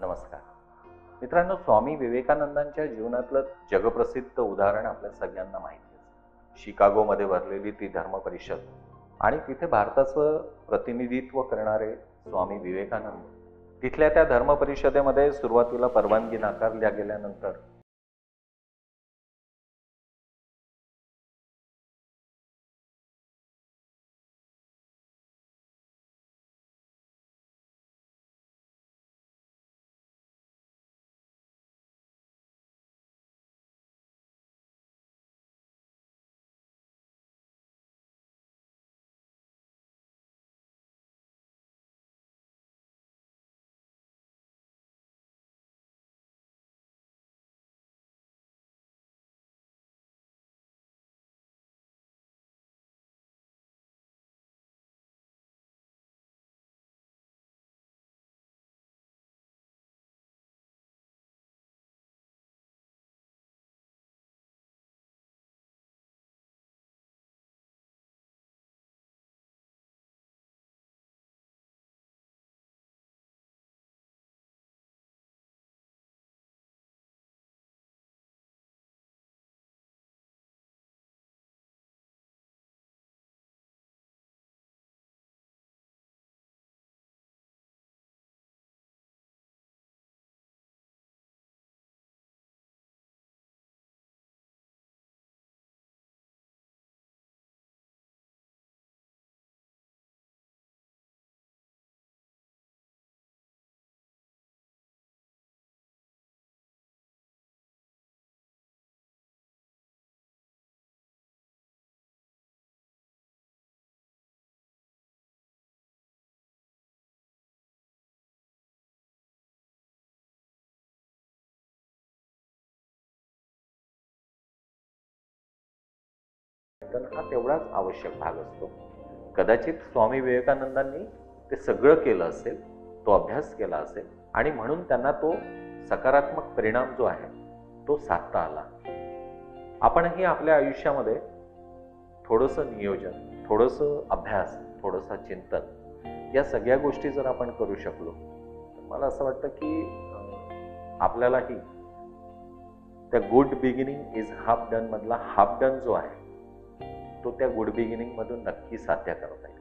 नमस्कार मित्रांनो, स्वामी विवेकानंदांच्या जीवनातलं जगप्रसिद्ध उदाहरण आपल्या सगळ्यांना माहिती आहे. शिकागोमध्ये भरलेली ती धर्म परिषद आणि तिथे भारताचं प्रतिनिधित्व करणारे स्वामी विवेकानंद. तिथल्या त्या धर्म परिषदेमध्ये सुरुवातीला परवानगी नाकारल्या गेल्यानंतर हा तेवढाच आवश्यक भाग असतो. कदाचित स्वामी विवेकानंदांनी ते सगळं केलं असेल, तो अभ्यास केला असेल आणि म्हणून त्यांना तो सकारात्मक परिणाम जो आहे तो साधता आला. आपणही आपल्या आयुष्यामध्ये थोडंसं नियोजन, थोडंसं अभ्यास, थोडंसं चिंतन या सगळ्या गोष्टी जर आपण करू शकलो तर मला असं वाटतं की आपल्यालाही त्या good beginning is half done मधला हाफ डन जो आहे तो त्या गुड बिगिनिंग मधून नक्की साध्य करता येईल.